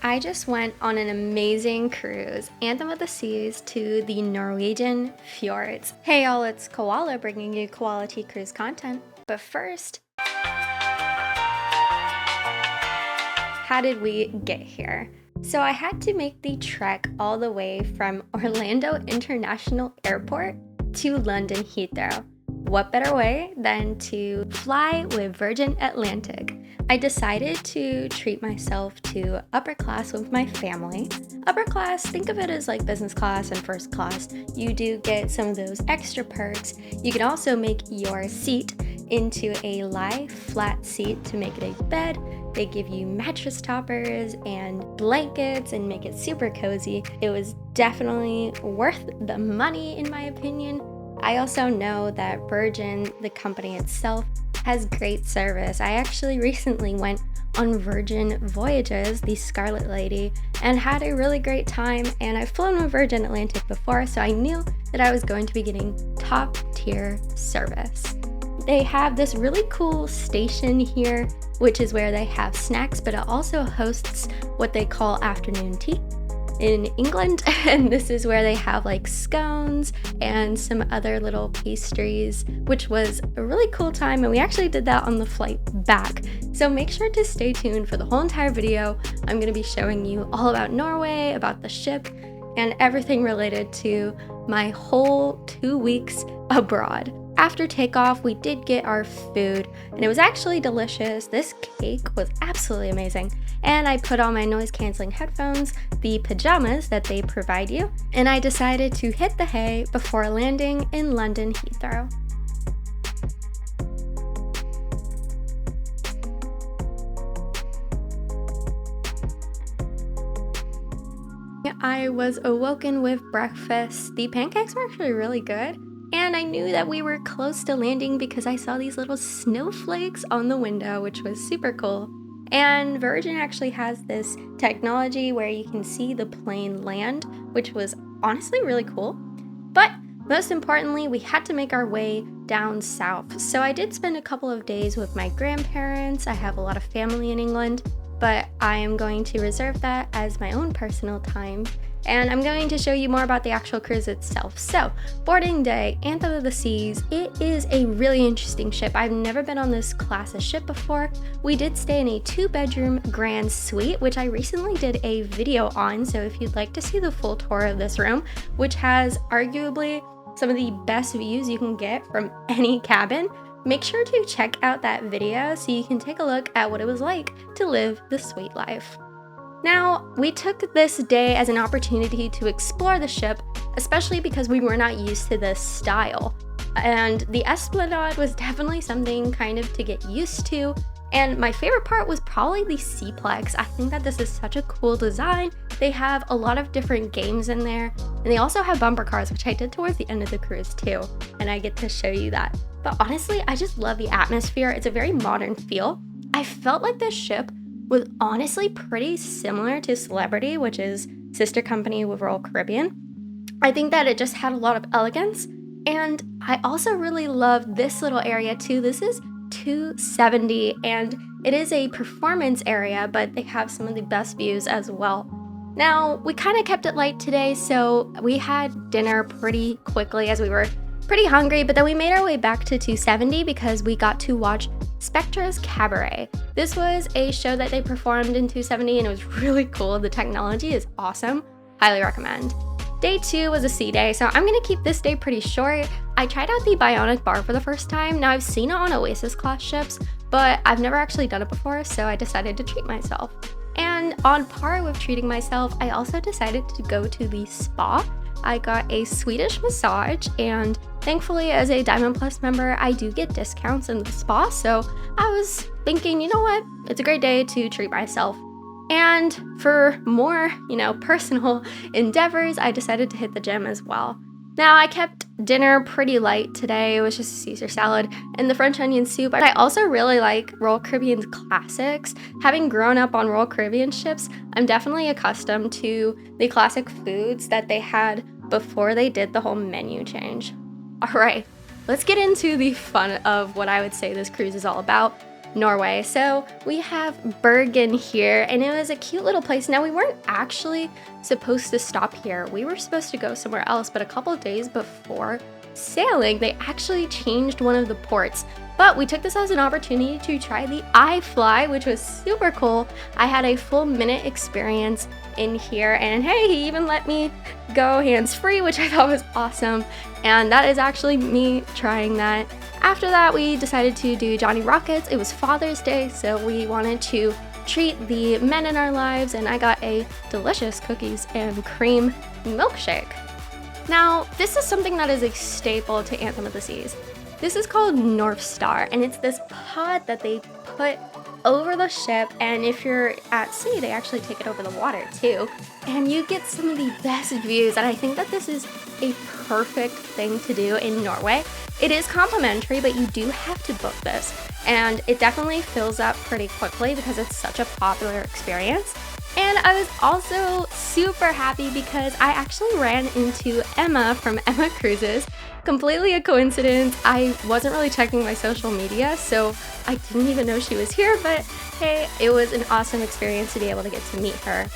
I just went on an amazing cruise, Anthem of the Seas, to the Norwegian Fjords. Hey y'all, it's Koala bringing you quality cruise content. But first, how did we get here? So I had to make the trek all the way from Orlando International Airport to London Heathrow. What better way than to fly with Virgin Atlantic? I decided to treat myself to upper class with my family. Upper class, think of it as like business class and first class. You do get some of those extra perks. You can also make your seat into a lie flat seat to make it a bed. They give you mattress toppers and blankets and make it super cozy. It was definitely worth the money in my opinion. I also know that Virgin, the company itself, has great service. I actually recently went on Virgin Voyages, the Scarlet Lady, and had a really great time, and I've flown with Virgin Atlantic before, so I knew that I was going to be getting top tier service. They have this really cool station here, which is where they have snacks, but it also hosts what they call afternoon tea in England, and this is where they have like scones and some other little pastries, which was a really cool time, and we actually did that on the flight back. So make sure to stay tuned for the whole entire video. I'm going to be showing you all about Norway, about the ship, and everything related to my whole 2 weeks abroad. After takeoff, we did get our food, and it was actually delicious. This cake was absolutely amazing. And I put on my noise-canceling headphones, the pajamas that they provide you, and I decided to hit the hay before landing in London Heathrow. I was awoken with breakfast. The pancakes were actually really good. And I knew that we were close to landing because I saw these little snowflakes on the window, which was super cool. And Virgin actually has this technology where you can see the plane land, which was honestly really cool. But most importantly, we had to make our way down south. So I did spend a couple of days with my grandparents. I have a lot of family in England, but I am going to reserve that as my own personal time. And I'm going to show you more about the actual cruise itself. So, boarding day, Anthem of the Seas. It is a really interesting ship. I've never been on this class of ship before. We did stay in a 2-bedroom grand suite, which I recently did a video on. So if you'd like to see the full tour of this room, which has arguably some of the best views you can get from any cabin, make sure to check out that video so you can take a look at what it was like to live the suite life. Now, we took this day as an opportunity to explore the ship, especially because we were not used to this style. And the Esplanade was definitely something kind of to get used to. And my favorite part was probably the Seaplex. I think that this is such a cool design. They have a lot of different games in there. And they also have bumper cars, which I did towards the end of the cruise too. And I get to show you that. But honestly, I just love the atmosphere. It's a very modern feel. I felt like this ship was honestly pretty similar to Celebrity, which is sister company with Royal Caribbean. I think that it just had a lot of elegance, and I also really love this little area too. This is 270, and it is a performance area, but they have some of the best views as well. Now, we kind of kept it light today, so we had dinner pretty quickly as we were pretty hungry, but then we made our way back to 270 because we got to watch Spectra's Cabaret. This was a show that they performed in 270 and it was really cool. The technology is awesome. Highly recommend. Day 2 was a sea day, so I'm gonna keep this day pretty short. I tried out the Bionic Bar for the first time. Now I've seen it on Oasis class ships, but I've never actually done it before, so I decided to treat myself. And on par with treating myself, I also decided to go to the spa. I got a Swedish massage, and thankfully as a Diamond Plus member, I do get discounts in the spa, so I was thinking, you know what, it's a great day to treat myself. And for more, personal endeavors, I decided to hit the gym as well. Now, I kept dinner pretty light today. It was just a Caesar salad and the French onion soup. I also really like Royal Caribbean's classics. Having grown up on Royal Caribbean ships, I'm definitely accustomed to the classic foods that they had before they did the whole menu change. All right, let's get into the fun of what I would say this cruise is all about. Norway. So we have Bergen here, and it was a cute little place. Now, we weren't actually supposed to stop here. We were supposed to go somewhere else, but a couple of days before sailing, they actually changed one of the ports. But we took this as an opportunity to try the iFly, which was super cool. I had a full minute experience in here, and hey, he even let me go hands-free, which I thought was awesome. And that is actually me trying that. After that, we decided to do Johnny Rockets. It was Father's Day, so we wanted to treat the men in our lives, and I got a delicious cookies and cream milkshake. Now, this is something that is a staple to Anthem of the Seas. This is called North Star, and it's this pod that they put over the ship, and if you're at sea, they actually take it over the water too, and you get some of the best views, and I think that this is a perfect thing to do in Norway. It is complimentary, but you do have to book this, and it definitely fills up pretty quickly because it's such a popular experience. And I was also super happy because I actually ran into Emma from Emma Cruises. Completely a coincidence. I wasn't really checking my social media, so I didn't even know she was here, but hey, it was an awesome experience to be able to get to meet her.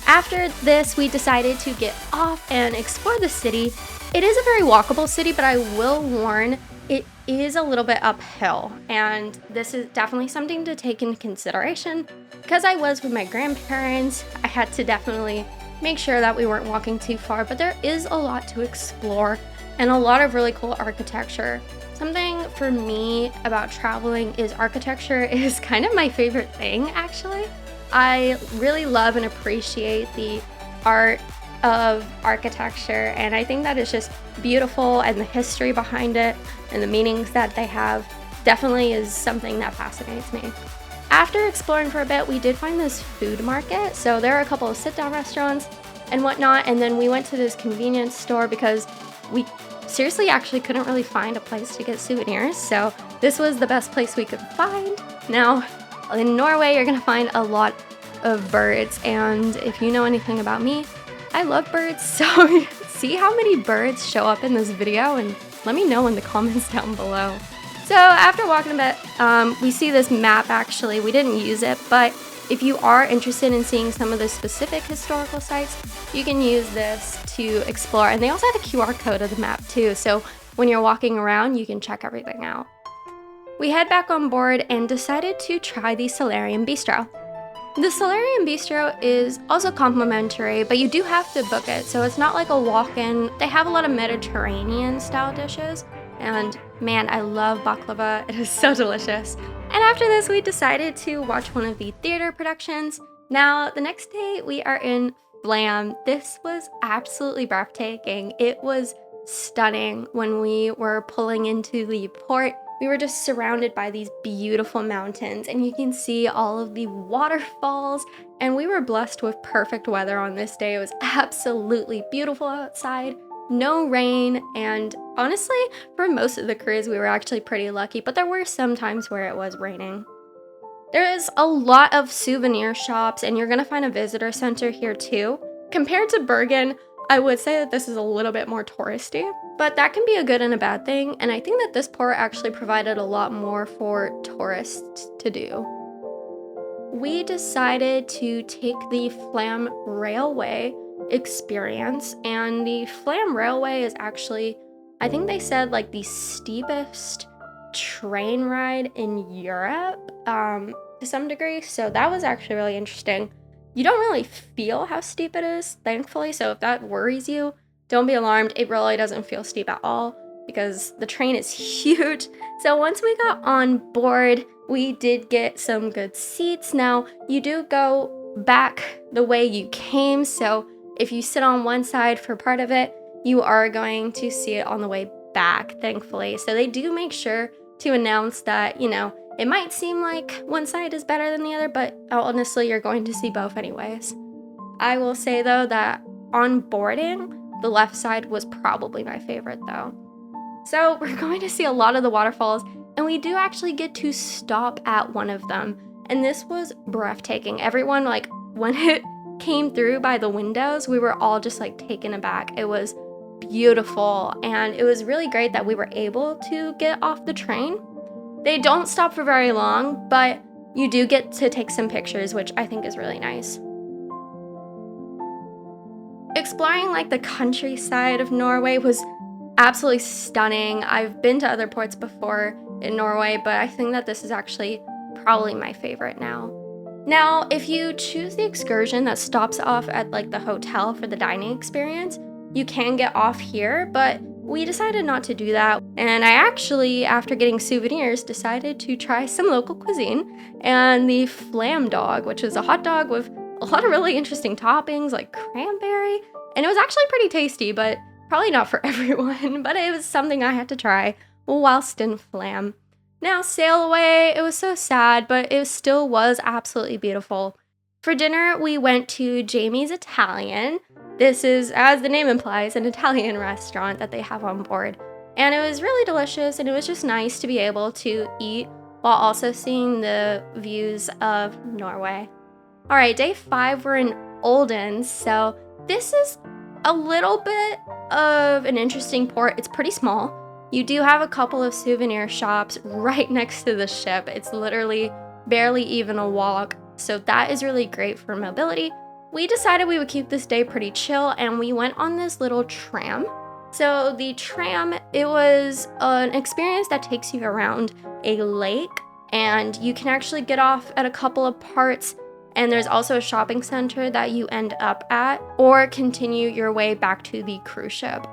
After this, we decided to get off and explore the city. It is a very walkable city, but I will warn, it is a little bit uphill, and this is definitely something to take into consideration. Because I was with my grandparents, I had to definitely make sure that we weren't walking too far, but there is a lot to explore and a lot of really cool architecture. Something for me about traveling is architecture is kind of my favorite thing, actually. I really love and appreciate the art of architecture, and I think that is just beautiful, and the history behind it and the meanings that they have definitely is something that fascinates me. After exploring for a bit, we did find this food market, so there are a couple of sit-down restaurants and whatnot, and then we went to this convenience store because we seriously actually couldn't really find a place to get souvenirs, so this was the best place we could find. Now, in Norway, you're gonna find a lot of birds, and if you know anything about me, I love birds, so see how many birds show up in this video and let me know in the comments down below. So after walking a bit, we see this map actually. We didn't use it, but if you are interested in seeing some of the specific historical sites, you can use this to explore. And they also have a QR code of the map too, so when you're walking around, you can check everything out. We head back on board and decided to try the Solarium Bistro. The Solarium Bistro is also complimentary, but you do have to book it, so it's not like a walk-in. They have a lot of Mediterranean style dishes, and man, I love baklava. It is so delicious. And after this, we decided to watch one of the theater productions. Now, the next day, we are in Flam. This was absolutely breathtaking. It was stunning when we were pulling into the port. We were just surrounded by these beautiful mountains, and you can see all of the waterfalls, and we were blessed with perfect weather on this day. It was absolutely beautiful outside, no rain, and honestly, for most of the cruise, we were actually pretty lucky, but there were some times where it was raining. There is a lot of souvenir shops, and you're gonna find a visitor center here too. Compared to Bergen, I would say that this is a little bit more touristy, but that can be a good and a bad thing, and I think that this port actually provided a lot more for tourists to do. We decided to take the Flam Railway experience, and the Flam Railway is actually, I think they said, like the steepest train ride in Europe to some degree, so that was actually really interesting. You don't really feel how steep it is, thankfully, so if that worries you, don't be alarmed. It really doesn't feel steep at all because the train is huge. So once we got on board, we did get some good seats. Now, you do go back the way you came, so if you sit on one side for part of it, you are going to see it on the way back, thankfully. So they do make sure to announce that, you know, it might seem like one side is better than the other, but honestly, you're going to see both anyways. I will say though that on boarding, the left side was probably my favorite though. So we're going to see a lot of the waterfalls, and we do actually get to stop at one of them. And this was breathtaking. Everyone, like, when it came through by the windows, we were all just like taken aback. It was beautiful, and it was really great that we were able to get off the train. They don't stop for very long, but you do get to take some pictures, which I think is really nice. Exploring like the countryside of Norway was absolutely stunning. I've been to other ports before in Norway, but I think that this is actually probably my favorite now. Now, if you choose the excursion that stops off at like the hotel for the dining experience, you can get off here, but we decided not to do that. And I actually, after getting souvenirs, decided to try some local cuisine and the Flam dog, which is a hot dog with a lot of really interesting toppings like cranberry. And it was actually pretty tasty, but probably not for everyone, but it was something I had to try whilst in Flam. Now, sail away, it was so sad, but it still was absolutely beautiful. For dinner, we went to Jamie's Italian. This is, as the name implies, an Italian restaurant that they have on board. And it was really delicious, and it was just nice to be able to eat while also seeing the views of Norway. All right, day 5, we're in Olden, so this is a little bit of an interesting port. It's pretty small. You do have a couple of souvenir shops right next to the ship. It's literally barely even a walk, so that is really great for mobility. We decided we would keep this day pretty chill, and we went on this little tram. So the tram, it was an experience that takes you around a lake, and you can actually get off at a couple of parts, and there's also a shopping center that you end up at, or continue your way back to the cruise ship,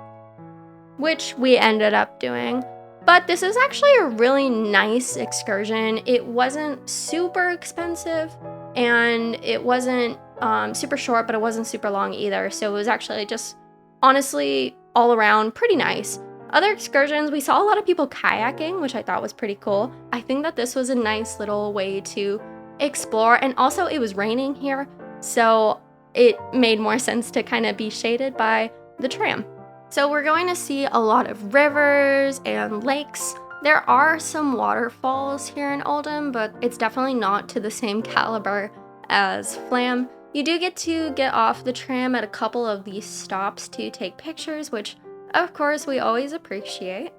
which we ended up doing. But this is actually a really nice excursion. It wasn't super expensive, and it wasn't super short, but it wasn't super long either. So it was actually just honestly all around pretty nice. Other excursions, we saw a lot of people kayaking, which I thought was pretty cool. I think that this was a nice little way to explore, and also it was raining here, so it made more sense to kind of be shaded by the tram. So we're going to see a lot of rivers and lakes. There are some waterfalls here in Olden, but it's definitely not to the same caliber as Flam. You do get to get off the tram at a couple of these stops to take pictures, which of course we always appreciate.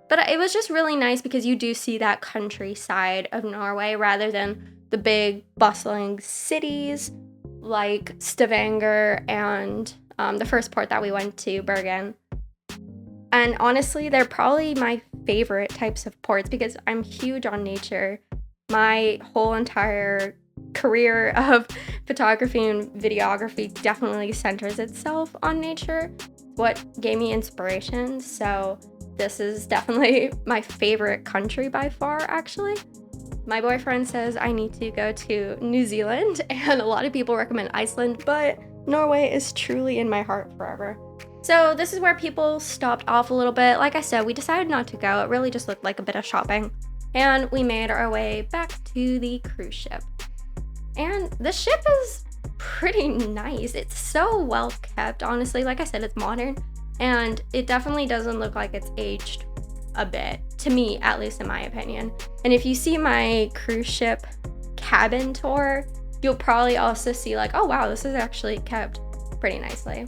But it was just really nice because you do see that countryside of Norway rather than the big bustling cities like Stavanger and the first port that we went to, Bergen. And honestly, they're probably my favorite types of ports because I'm huge on nature. My whole entire career of photography and videography definitely centers itself on nature, what gave me inspiration. So this is definitely my favorite country by far, actually. My boyfriend says I need to go to New Zealand, and a lot of people recommend Iceland, but Norway is truly in my heart forever. So this is where people stopped off a little bit. Like I said, we decided not to go. It really just looked like a bit of shopping. And we made our way back to the cruise ship. And the ship is pretty nice. It's so well kept, honestly. Like I said, it's modern, and it definitely doesn't look like it's aged a bit, to me, at least in my opinion. And if you see my cruise ship cabin tour, you'll probably also see like, oh wow, this is actually kept pretty nicely.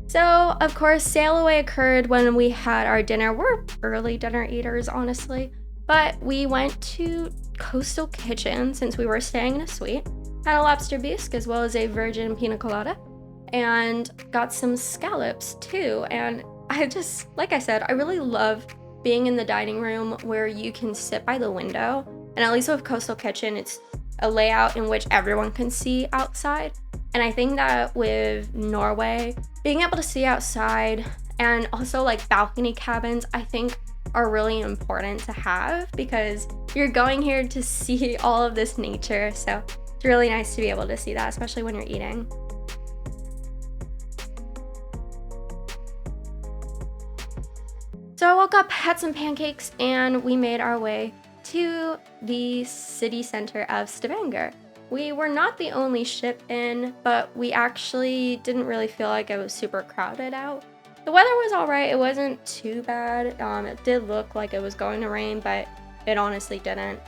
So of course, sail away occurred when we had our dinner. We're early dinner eaters, honestly, but we went to Coastal Kitchen since we were staying in a suite, had a lobster bisque as well as a virgin pina colada, and got some scallops too. And I just, like I said, I really love being in the dining room where you can sit by the window. And at least with Coastal Kitchen, it's a layout in which everyone can see outside. And I think that with Norway, being able to see outside and also like balcony cabins, I think are really important to have because you're going here to see all of this nature. So it's really nice to be able to see that, especially when you're eating. So I woke up, had some pancakes, and we made our way to the city center of Stavanger. We were not the only ship in, but we actually didn't really feel like it was super crowded out. The weather was all right. It wasn't too bad. It did look like it was going to rain, but it honestly didn't.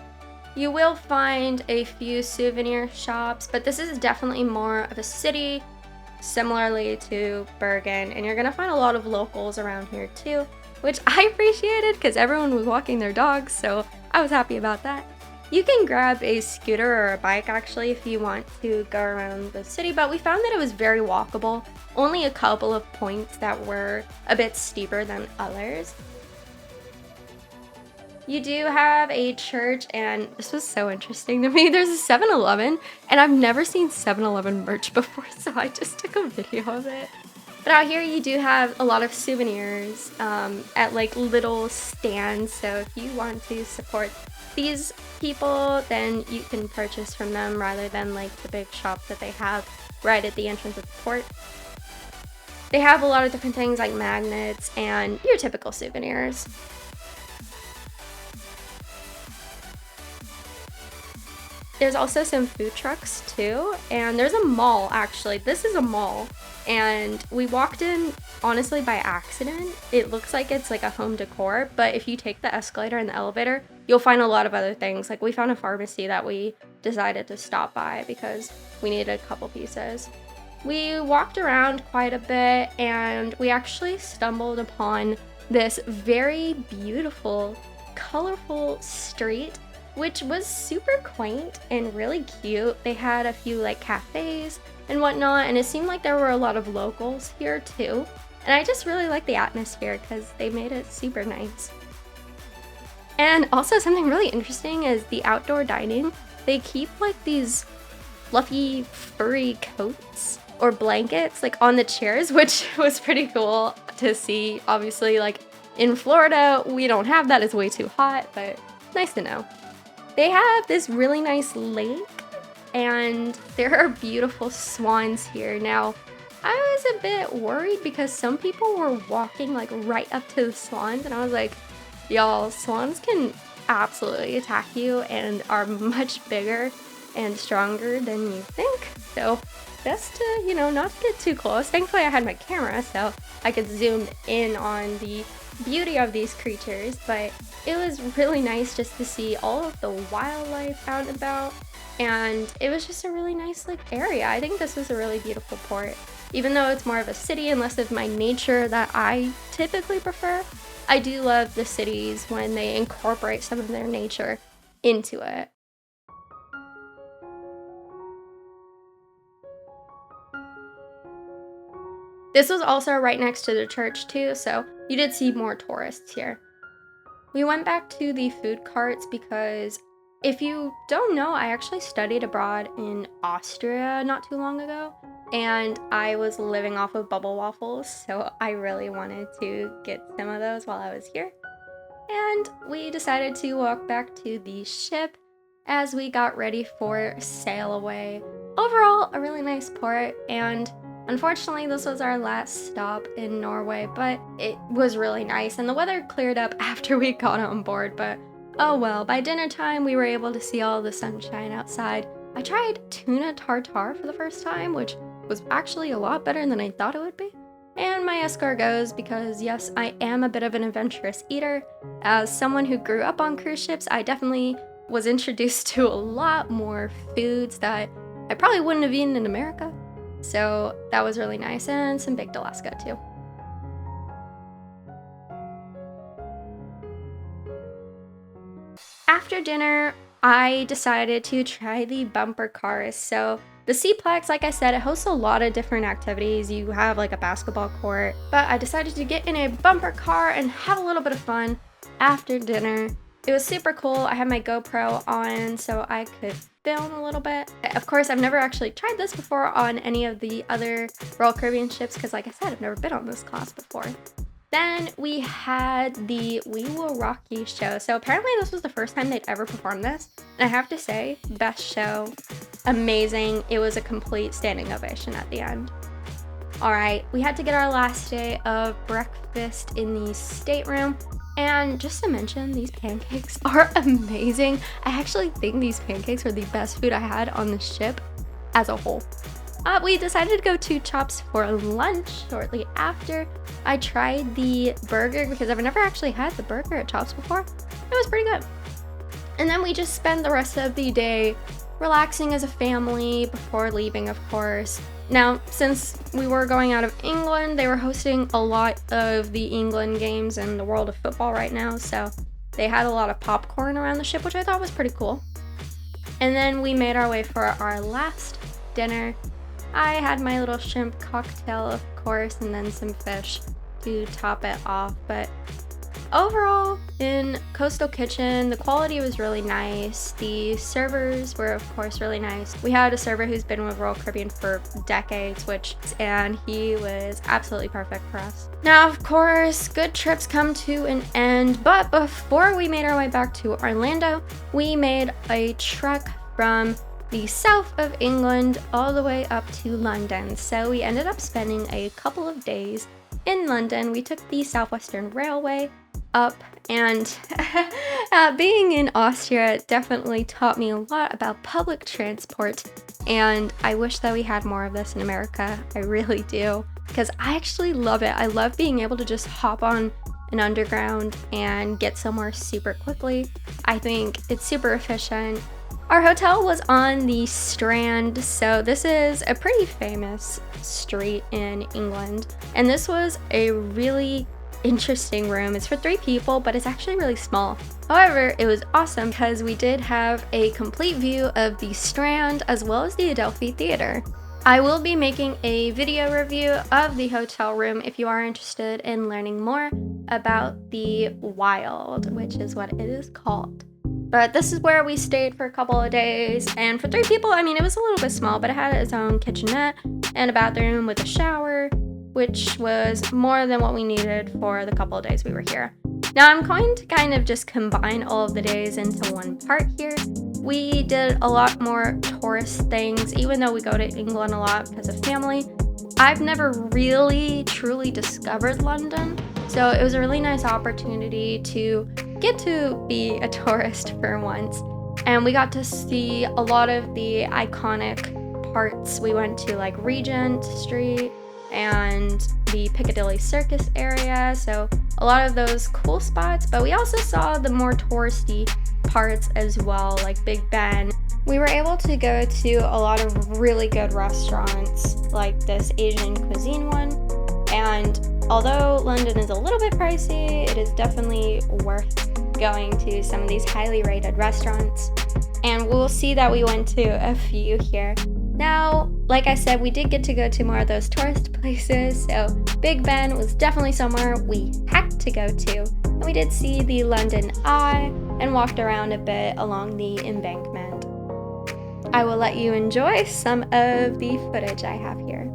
You will find a few souvenir shops, but this is definitely more of a city, similarly to Bergen, and you're gonna find a lot of locals around here too, which I appreciated because everyone was walking their dogs, so I was happy about that. You can grab a scooter or a bike actually if you want to go around the city, but we found that it was very walkable. Only a couple of points that were a bit steeper than others. You do have a church, and this was so interesting to me. There's a 7-Eleven, and I've never seen 7-Eleven merch before, so I just took a video of it. But out here you do have a lot of souvenirs at like little stands, so if you want to support these people, then you can purchase from them rather than like the big shop that they have right at the entrance of the port. They have a lot of different things like magnets and your typical souvenirs. There's also some food trucks too, and there's a mall actually. This is a mall, and we walked in honestly by accident. It looks like it's like a home decor, but if you take the escalator and the elevator, you'll find a lot of other things. Like we found a pharmacy that we decided to stop by because we needed a couple pieces. We walked around quite a bit, and we actually stumbled upon this very beautiful, colorful street, which was super quaint and really cute. They had a few like cafes and whatnot, and it seemed like there were a lot of locals here too. And I just really like the atmosphere because they made it super nice. And also something really interesting is the outdoor dining. They keep like these fluffy, furry coats or blankets like on the chairs, which was pretty cool to see. Obviously, like in Florida, we don't have that. It's way too hot, but nice to know. They have this really nice lake, and there are beautiful swans here. Now, I was a bit worried because some people were walking like right up to the swans, and I was like, y'all, swans can absolutely attack you and are much bigger and stronger than you think. So best to, you know, not get too close. Thankfully, I had my camera, so I could zoom in on the beauty of these creatures, but it was really nice just to see all of the wildlife out and about, and it was just a really nice like area. I think this was a really beautiful port. Even though it's more of a city and less of my nature that I typically prefer, I do love the cities when they incorporate some of their nature into it. This was also right next to the church too, so you did see more tourists here. We went back to the food carts because if you don't know, I actually studied abroad in Austria not too long ago, and I was living off of bubble waffles, so I really wanted to get some of those while I was here. And we decided to walk back to the ship as we got ready for sail away. Overall, a really nice port, and unfortunately, this was our last stop in Norway, but it was really nice, and the weather cleared up after we got on board, but oh well. By dinner time, we were able to see all the sunshine outside. I tried tuna tartare for the first time, which was actually a lot better than I thought it would be. And my escargots, because yes, I am a bit of an adventurous eater. As someone who grew up on cruise ships, I definitely was introduced to a lot more foods that I probably wouldn't have eaten in America. So that was really nice, and some baked Alaska too. After dinner, I decided to try the bumper cars. So the Seaplex, like I said, it hosts a lot of different activities. You have like a basketball court, but I decided to get in a bumper car and have a little bit of fun after dinner. It was super cool. I had my GoPro on so I could film a little bit. Of course, I've never actually tried this before on any of the other Royal Caribbean ships because, like I said, I've never been on this class before. Then we had the We Will Rock You show. So apparently this was the first time they'd ever performed this. And I have to say, best show, amazing. It was a complete standing ovation at the end. All right, we had to get our last day of breakfast in the stateroom. And just to mention, these pancakes are amazing. I actually think these pancakes were the best food I had on the ship as a whole. We decided to go to Chops for lunch shortly after. I tried the burger because I've never actually had the burger at Chops before. It was pretty good. And then we just spent the rest of the day relaxing as a family before leaving, of course. Now, since we were going out of England, they were hosting a lot of the England games in the world of football right now, so they had a lot of popcorn around the ship, which I thought was pretty cool. And then we made our way for our last dinner. I had my little shrimp cocktail, of course, and then some fish to top it off. But overall, in Coastal Kitchen, the quality was really nice. The servers were, of course, really nice. We had a server who's been with Royal Caribbean for decades, and he was absolutely perfect for us. Now, of course, good trips come to an end, but before we made our way back to Orlando, we made a trek from the south of England all the way up to London. So we ended up spending a couple of days in London. We took the Southwestern Railway up, and being in Austria definitely taught me a lot about public transport, and I wish that we had more of this in America. I really do, because I actually love it. I love being able to just hop on an underground and get somewhere super quickly. I think it's super efficient. Our hotel was on the Strand, so this is a pretty famous street in England, and this was a really interesting room. It's for 3 people, but it's actually really small. However, it was awesome because we did have a complete view of the Strand as well as the Adelphi Theater. I will be making a video review of the hotel room if you are interested in learning more about the Wild, which is what it is called. But this is where we stayed for a couple of days, and for 3 people, I mean, it was a little bit small, but it had its own kitchenette and a bathroom with a shower, which was more than what we needed for the couple of days we were here. Now I'm going to kind of just combine all of the days into one part here. We did a lot more tourist things, even though we go to England a lot because of family. I've never really truly discovered London, so it was a really nice opportunity to get to be a tourist for once. And we got to see a lot of the iconic parts. We went to like Regent Street and the Piccadilly Circus area, so a lot of those cool spots, but we also saw the more touristy parts as well, like Big Ben. We were able to go to a lot of really good restaurants, like this Asian cuisine one, and although London is a little bit pricey, it is definitely worth going to some of these highly rated restaurants, and we'll see that we went to a few here. Now, like I said, we did get to go to more of those tourist places, so Big Ben was definitely somewhere we had to go to. And we did see the London Eye and walked around a bit along the embankment. I will let you enjoy some of the footage I have here.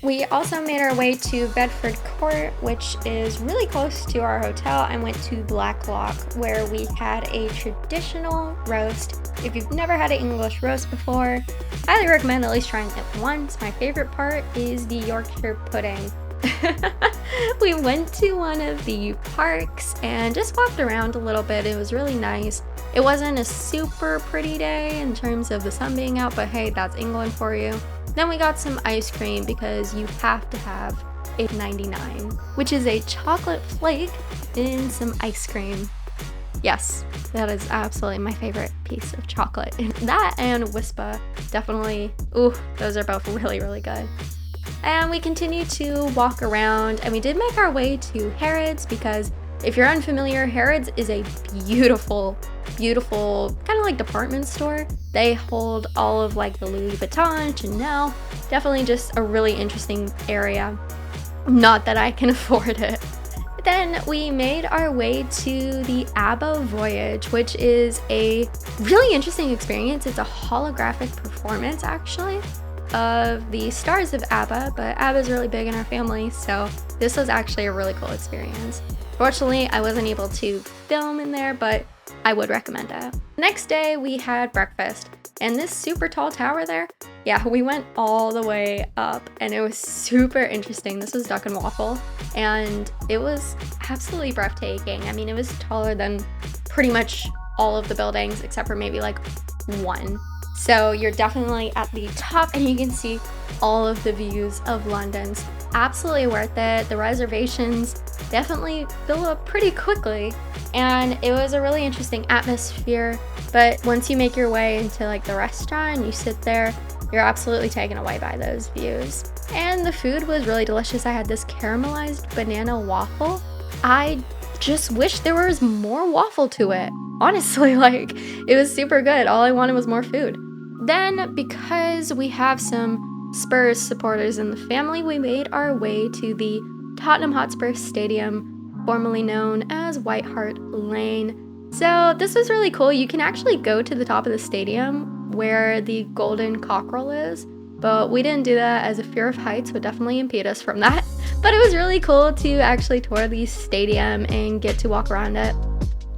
We also made our way to Bedford Court, which is really close to our hotel, and went to Blacklock, where we had a traditional roast. If you've never had an English roast before, I highly recommend at least trying it once. My favorite part is the Yorkshire pudding. We went to one of the parks and just walked around a little bit. It was really nice. It wasn't a super pretty day in terms of the sun being out, but hey, that's England for you. Then we got some ice cream because you have to have a 99, which is a chocolate flake in some ice cream. Yes, that is absolutely my favorite piece of chocolate. That and Wispa, definitely. Ooh, those are both really, really good. And we continued to walk around, and we did make our way to Harrods because If you're unfamiliar, Harrods is a beautiful, beautiful kind of like department store. They hold all of like the Louis Vuitton, Chanel, definitely just a really interesting area. Not that I can afford it. Then we made our way to the ABBA Voyage, which is a really interesting experience. It's a holographic performance actually of the stars of ABBA, but ABBA is really big in our family, so this was actually a really cool experience. Fortunately, I wasn't able to film in there, but I would recommend it. Next day, we had breakfast, and this super tall tower there, yeah, we went all the way up, and it was super interesting. This was Duck and Waffle, and it was absolutely breathtaking. I mean, it was taller than pretty much all of the buildings, except for maybe like one. So you're definitely at the top, and you can see all of the views of London's absolutely worth it. The reservations definitely fill up pretty quickly, and it was a really interesting atmosphere. But once you make your way into like the restaurant and you sit there, you're absolutely taken away by those views. And the food was really delicious. I had this caramelized banana waffle. I just wish there was more waffle to it. Honestly, like, it was super good. All I wanted was more food. Then, because we have some Spurs supporters in the family, we made our way to the Tottenham Hotspur Stadium, formerly known as White Hart Lane. So this was really cool. You can actually go to the top of the stadium where the golden cockerel is, but we didn't do that as a fear of heights would definitely impede us from that. But it was really cool to actually tour the stadium and get to walk around it.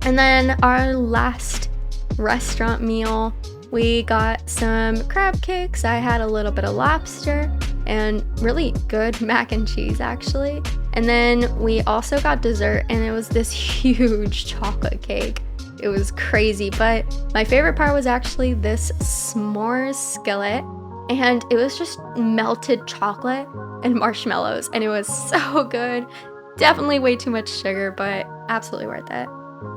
And then our last restaurant meal, we got some crab cakes. I had a little bit of lobster and really good mac and cheese actually. And then we also got dessert, and it was this huge chocolate cake. It was crazy, but my favorite part was actually this s'mores skillet, and it was just melted chocolate and marshmallows, and it was so good. Definitely way too much sugar, but absolutely worth it.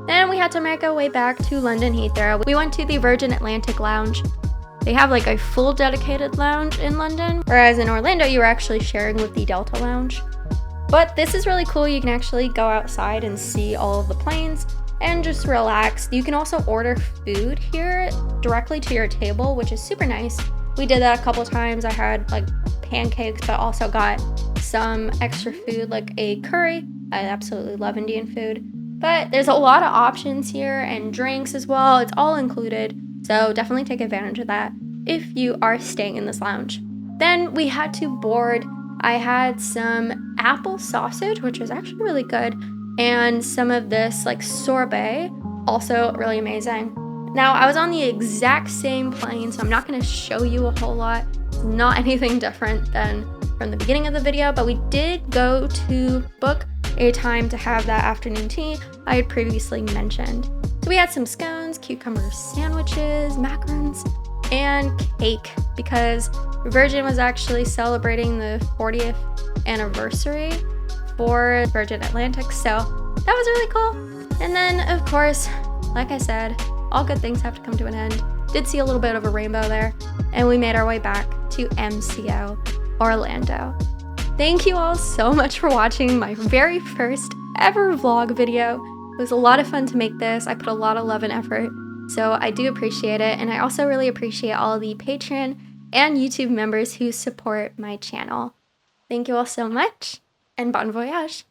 Then we had to make our way back to London Heathrow. We went to the Virgin Atlantic Lounge. They have like a full dedicated lounge in London, whereas in Orlando you were actually sharing with the Delta Lounge. But this is really cool. You can actually go outside and see all of the planes and just relax. You can also order food here directly to your table, which is super nice. We did that a couple times. I had like pancakes, but also got some extra food like a curry. I absolutely love Indian food. But there's a lot of options here and drinks as well. It's all included. So definitely take advantage of that if you are staying in this lounge. Then we had to board. I had some apple sausage, which was actually really good, and some of this like sorbet, also really amazing. Now I was on the exact same plane, so I'm not going to show you a whole lot. It's not anything different than from the beginning of the video, but we did go to book a time to have that afternoon tea I had previously mentioned. So we had some scones, cucumber sandwiches, macarons, and cake because Virgin was actually celebrating the 40th anniversary for Virgin Atlantic, so that was really cool. And then, of course, like I said, all good things have to come to an end. Did see a little bit of a rainbow there, and we made our way back to MCO Orlando. Thank you all so much for watching my very first ever vlog video. It was a lot of fun to make this. I put a lot of love and effort, so I do appreciate it. And I also really appreciate all the Patreon and YouTube members who support my channel. Thank you all so much, and bon voyage!